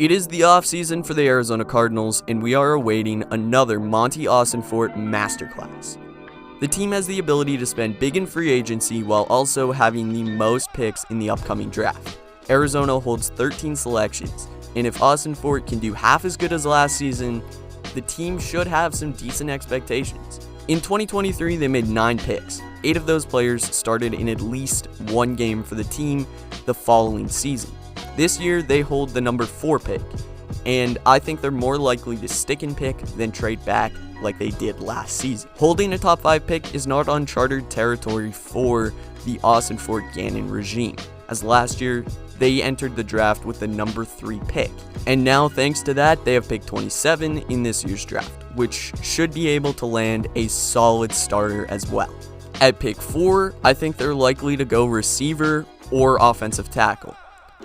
It is the offseason for the Arizona Cardinals, and we are awaiting another Monty Austin-Fort masterclass. The team has the ability to spend big in free agency while also having the most picks in the upcoming draft. Arizona holds 13 selections, and if Austin-Fort can do half as good as last season, the team should have some decent expectations. In 2023, they made 9 picks. 8 of those players started in at least one game for the team the following season. This year, they hold the number 4 pick, and I think they're more likely to stick and pick than trade back like they did last season. Holding a top 5 pick is not uncharted territory for the Austin-Fort Gannon regime, as last year, they entered the draft with the number 3 pick. And now, thanks to that, they have picked 27 in this year's draft, which should be able to land a solid starter as well. At pick 4, I think they're likely to go receiver or offensive tackle.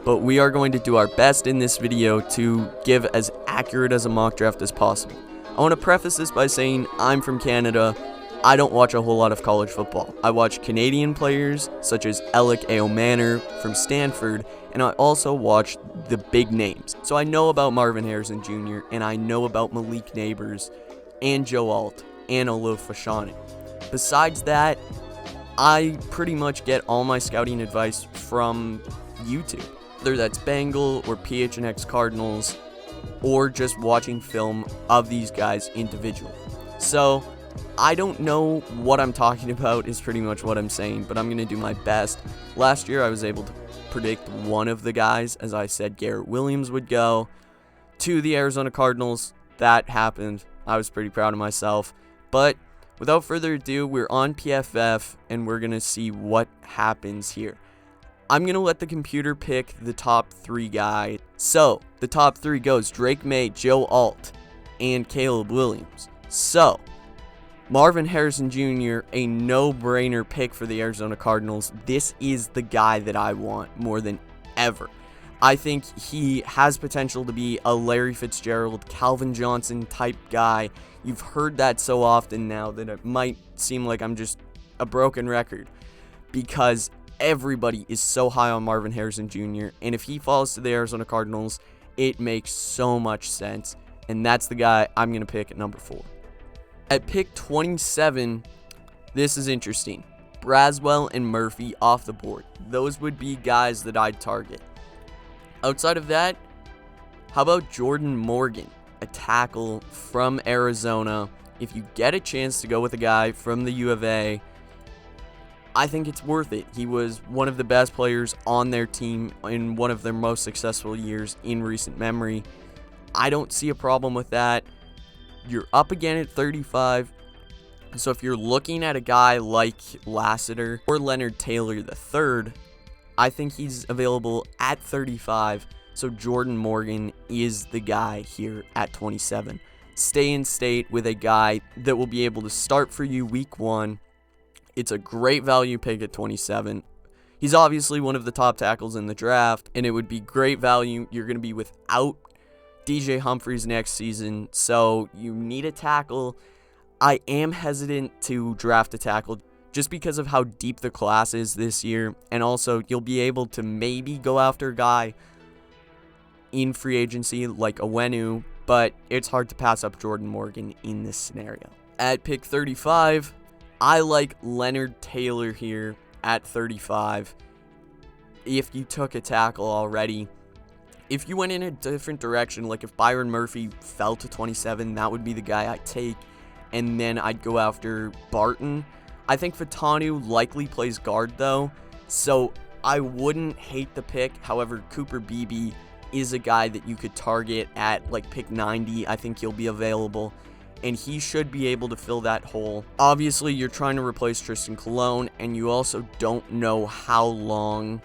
But we are going to do our best in this video to give as accurate as a mock draft as possible. I want to preface this by saying I'm from Canada. I don't watch a whole lot of college football. I watch Canadian players such as Alec Manor from Stanford, and I also watch the big names. So I know about Marvin Harrison Jr., and I know about Malik Neighbors, and Joe Alt, and Olof Fashanu. Besides that, I pretty much get all my scouting advice from YouTube. Whether that's Bengal or PHNX Cardinals, or just watching film of these guys individually. So, I don't know what I'm talking about is pretty much what I'm saying, but I'm going to do my best. Last year, I was able to predict one of the guys, as I said Garrett Williams would go to the Arizona Cardinals. That happened. I was pretty proud of myself. But without further ado, we're on PFF, and we're going to see what happens here. I'm going to let the computer pick the top 3 guys. So, the top 3 goes Drake May, Joe Alt, and Caleb Williams. So, Marvin Harrison Jr., a no-brainer pick for the Arizona Cardinals. This is the guy that I want more than ever. I think he has potential to be a Larry Fitzgerald, Calvin Johnson type guy. You've heard that so often now that it might seem like I'm just a broken record, because everybody is so high on Marvin Harrison Jr., and if he falls to the Arizona Cardinals, it makes so much sense, and that's the guy I'm going to pick at number 4. At pick 27, this is interesting. Braswell and Murphy off the board. Those would be guys that I'd target. Outside of that, how about Jordan Morgan, a tackle from Arizona? If you get a chance to go with a guy from the U of A, I think it's worth it. He was one of the best players on their team in one of their most successful years in recent memory. I don't see a problem with that. You're up again at 35. So if you're looking at a guy like Lassiter or Leonard Taylor III, I think he's available at 35. So Jordan Morgan is the guy here at 27. Stay in state with a guy that will be able to start for you week 1. It's a great value pick at 27. He's obviously one of the top tackles in the draft, and it would be great value. You're going to be without DJ Humphries next season, so you need a tackle. I am hesitant to draft a tackle just because of how deep the class is this year, and also you'll be able to maybe go after a guy in free agency like Owenu, but it's hard to pass up Jordan Morgan in this scenario. At pick 35, I like Leonard Taylor here at 35. If you took a tackle already, if you went in a different direction, like if Byron Murphy fell to 27, that would be the guy I'd take, and then I'd go after Barton. I think Fashanu likely plays guard though, so I wouldn't hate the pick. However, Cooper Beebe is a guy that you could target at like pick 90. I think he'll be available, and he should be able to fill that hole. Obviously, you're trying to replace Tristan Colon, and you also don't know how long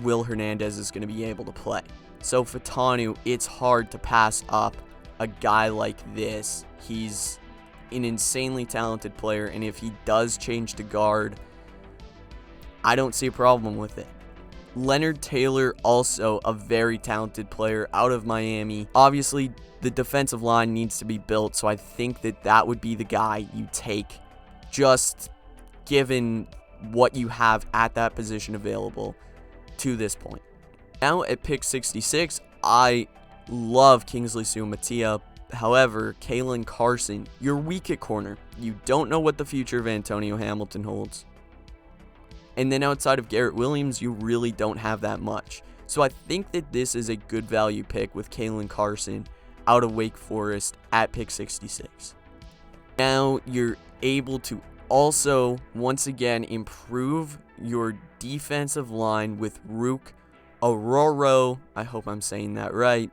Will Hernandez is going to be able to play. So Fashanu, it's hard to pass up a guy like this. He's an insanely talented player, and if he does change to guard, I don't see a problem with it. Leonard Taylor, also a very talented player out of Miami. Obviously, the defensive line needs to be built, so I think that would be the guy you take, just given what you have at that position available to this point. Now at pick 66, I Love Kingsley Suamatia. However, Kalen Carson, you're weak at corner. You don't know what the future of Antonio Hamilton holds. And then outside of Garrett Williams, you really don't have that much. So I think that this is a good value pick with Kalen Carson out of Wake Forest at pick 66. Now you're able to also, once again, improve your defensive line with Rook Aurora. I hope I'm saying that right.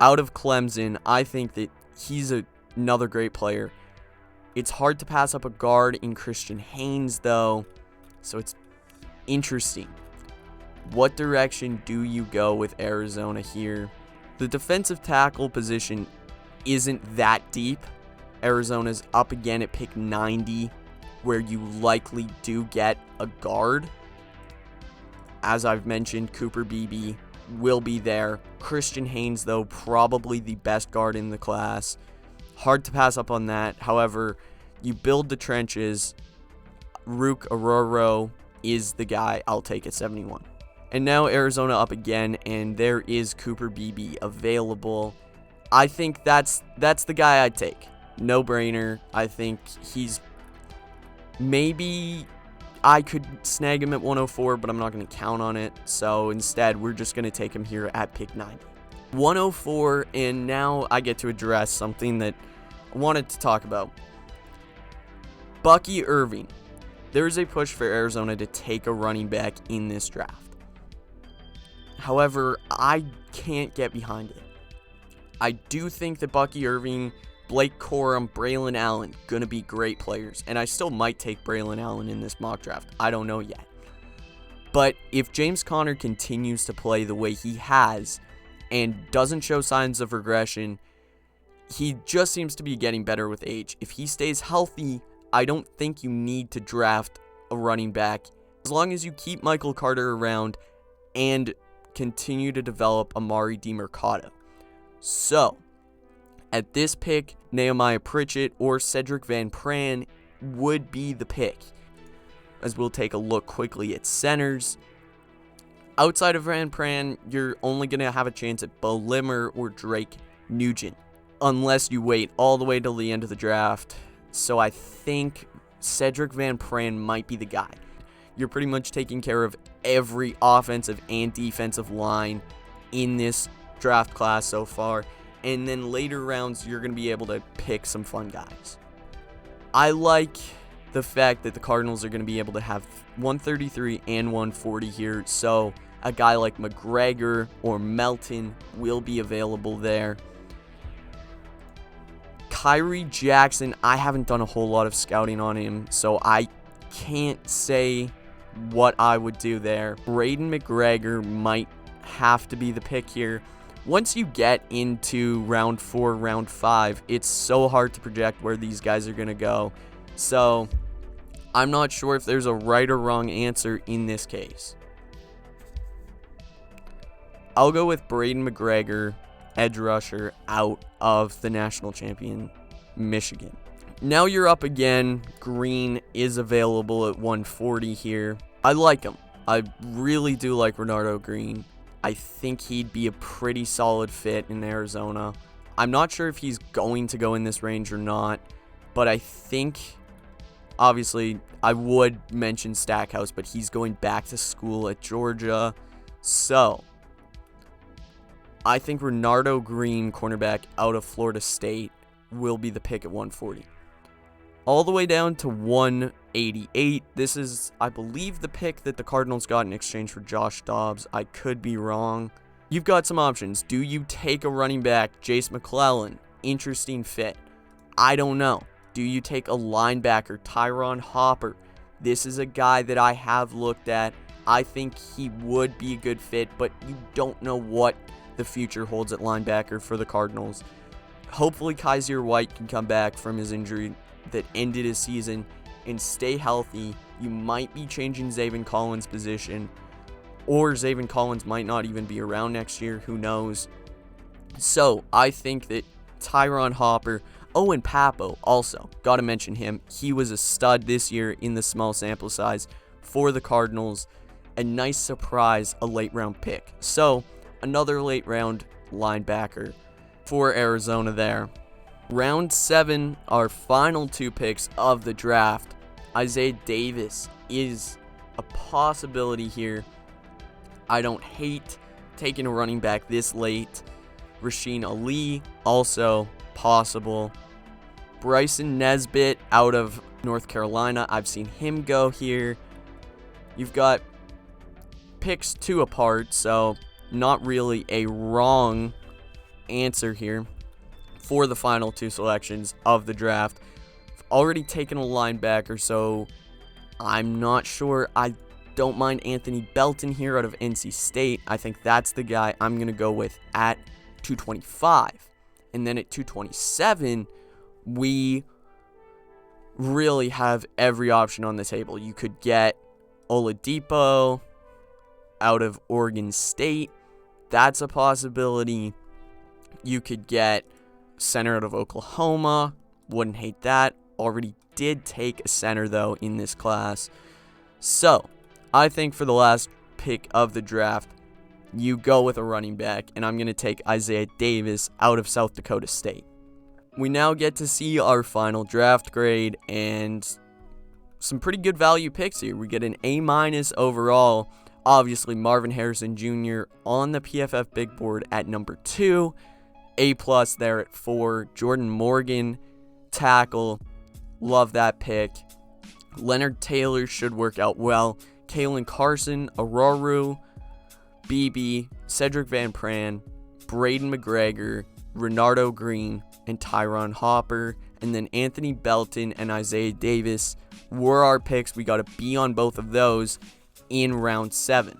Out of Clemson, I think that he's another great player. It's hard to pass up a guard in Christian Haynes, though, so it's interesting. What direction do you go with Arizona here? The defensive tackle position isn't that deep. Arizona's up again at pick 90, where you likely do get a guard. As I've mentioned, Cooper Beebe will be there. Christian Haynes, though, probably the best guard in the class. Hard to pass up on that. However, you build the trenches. Rook Aurora is the guy I'll take at 71. And now Arizona up again, and there is Cooper Beebe available. I think that's the guy I'd take. No brainer. I think he's maybe I could snag him at 104, but I'm not going to count on it. So instead, we're just going to take him here at pick 90. 104, and now I get to address something that I wanted to talk about. Bucky Irving. There's a push for Arizona to take a running back in this draft. However, I can't get behind it. I do think that Bucky Irving, Blake Corum, Braylon Allen, going to be great players. And I still might take Braylon Allen in this mock draft. I don't know yet. But if James Conner continues to play the way he has and doesn't show signs of regression, he just seems to be getting better with age. If he stays healthy, I don't think you need to draft a running back. As long as you keep Michael Carter around and continue to develop Amari DeMercado. So, at this pick, Nehemiah Pritchett or Cedric Van Pran would be the pick. As we'll take a look quickly at centers. Outside of Van Pran, you're only going to have a chance at Bo Limmer or Drake Nugent, unless you wait all the way till the end of the draft. So I think Cedric Van Pran might be the guy. You're pretty much taking care of every offensive and defensive line in this draft class so far. And then later rounds, you're going to be able to pick some fun guys. I like the fact that the Cardinals are going to be able to have 133 and 140 here. So a guy like McGregor or Melton will be available there. Kyrie Jackson, I haven't done a whole lot of scouting on him, so I can't say what I would do there. Braden McGregor might have to be the pick here. Once you get into round 4, round 5, it's so hard to project where these guys are going to go. So I'm not sure if there's a right or wrong answer in this case. I'll go with Braden McGregor, edge rusher, out of the national champion, Michigan. Now you're up again. Green is available at 140 here. I like him. I really do like Renardo Green. I think he'd be a pretty solid fit in Arizona. I'm not sure if he's going to go in this range or not, but I think, obviously, I would mention Stackhouse, but he's going back to school at Georgia. So I think Renardo Green, cornerback out of Florida State, will be the pick at 140. All the way down to 188. This is, I believe, the pick that the Cardinals got in exchange for Josh Dobbs. I could be wrong. You've got some options. Do you take a running back, Jace McClellan? Interesting fit. I don't know. Do you take a linebacker, Tyron Hopper? This is a guy that I have looked at. I think he would be a good fit, but you don't know what the future holds at linebacker for the Cardinals. Hopefully Kaiser White can come back from his injury that ended his season and stay healthy. You might be changing Zaven Collins' position, or Zaven Collins might not even be around next year. Who knows? So I think that Tyron Hopper, Owen Papo also, got to mention him. He was a stud this year in the small sample size for the Cardinals. A nice surprise, a late round pick. So another late round linebacker for Arizona there. Round 7, our final 2 picks of the draft. Isaiah Davis is a possibility here. I don't hate taking a running back this late. Rasheen Ali, also possible. Bryson Nesbitt out of North Carolina, I've seen him go here. You've got picks 2 apart, so not really a wrong answer here for the final 2 selections of the draft. I've already taken a linebacker, so I'm not sure. I don't mind Anthony Belton here out of NC State. I think that's the guy I'm going to go with at 225. And then at 227, we really have every option on the table. You could get Oladipo out of Oregon State. That's a possibility. You could get center out of Oklahoma. Wouldn't hate that. Already did take a center, though, in this class. So, I think for the last pick of the draft, you go with a running back, and I'm going to take Isaiah Davis out of South Dakota State. We now get to see our final draft grade, and some pretty good value picks here. We get an A- overall. Obviously, Marvin Harrison Jr. on the PFF big board at number 2. A+ there at 4. Jordan Morgan, tackle. Love that pick. Leonard Taylor should work out well. Kalen Carson, Aroru, BB, Cedric Van Pran, Braden McGregor, Renardo Green, and Tyron Hopper. And then Anthony Belton and Isaiah Davis were our picks. We got a B on both of those in round 7.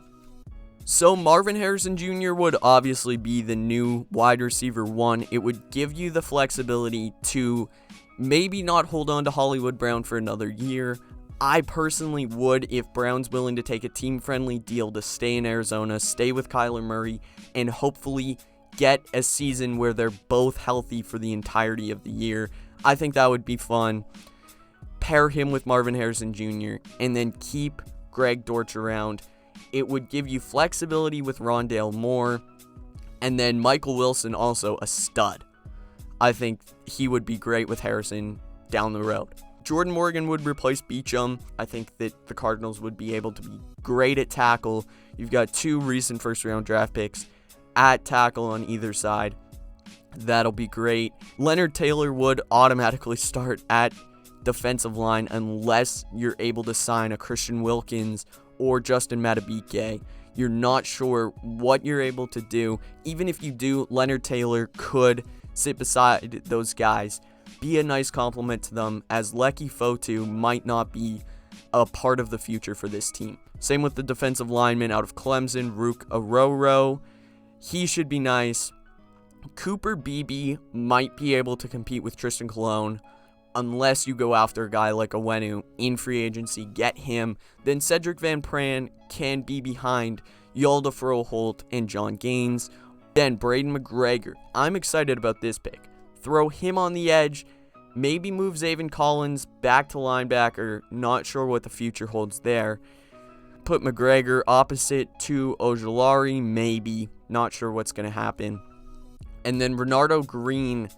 So Marvin Harrison Jr. would obviously be the new wide receiver 1. It would give you the flexibility to maybe not hold on to Hollywood Brown for another year. I personally would, if Brown's willing to take a team-friendly deal to stay in Arizona, stay with Kyler Murray, and hopefully get a season where they're both healthy for the entirety of the year. I think that would be fun. Pair him with Marvin Harrison Jr. and then keep Greg Dortch around. It would give you flexibility with Rondale Moore, and then Michael Wilson, also a stud. I think he would be great with Harrison down the road. Jordan Morgan would replace Beachum. I think that the Cardinals would be able to be great at tackle. You've got 2 recent first-round draft picks at tackle on either side. That'll be great. Leonard Taylor would automatically start at defensive line unless you're able to sign a Christian Wilkins or Justin Madubuike. You're not sure what you're able to do. Even if you do, Leonard Taylor could sit beside those guys, be a nice compliment to them, as Leki Fotu might not be a part of the future for this team. Same with the defensive lineman out of Clemson, Rook Aroro. He should be nice. Cooper Beebe might be able to compete with Tristan Colon unless you go after a guy like Owenu in free agency, get him. Then Cedric Van Pran can be behind Yalda Froholt and John Gaines. Then Braden McGregor. I'm excited about this pick. Throw him on the edge. Maybe move Zaven Collins back to linebacker. Not sure what the future holds there. Put McGregor opposite to Ojulari. Maybe. Not sure what's going to happen. And then Renardo Green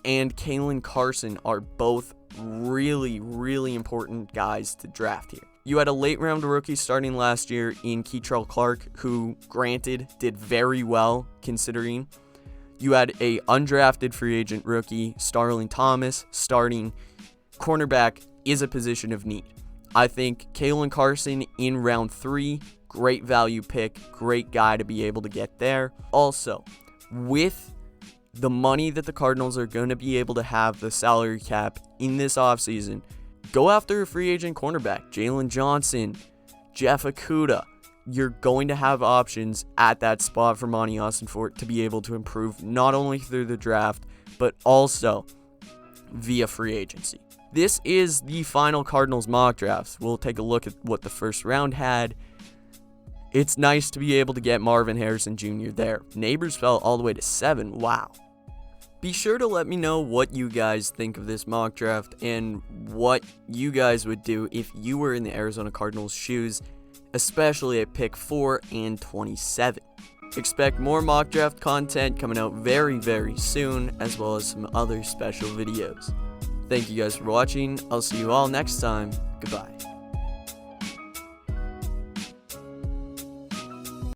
and Kalen Carson are both really, really important guys to draft here. You had a late-round rookie starting last year in Keitrell Clark, who, granted, did very well considering. You had a undrafted free agent rookie, Starling Thomas, starting. Cornerback is a position of need. I think Kalen Carson in round 3, great value pick, great guy to be able to get there. Also, with the money that the Cardinals are going to be able to have, the salary cap in this offseason, go after a free agent cornerback. Jalen Johnson, Jeff Okudah. You're going to have options at that spot for Monty Ossenfort to be able to improve not only through the draft, but also via free agency. This is the final Cardinals mock drafts. We'll take a look at what the first round had. It's nice to be able to get Marvin Harrison Jr. there. Neighbors fell all the way to 7. Wow. Be sure to let me know what you guys think of this mock draft and what you guys would do if you were in the Arizona Cardinals' shoes, especially at pick 4 and 27. Expect more mock draft content coming out very, very soon, as well as some other special videos. Thank you guys for watching. I'll see you all next time. Goodbye.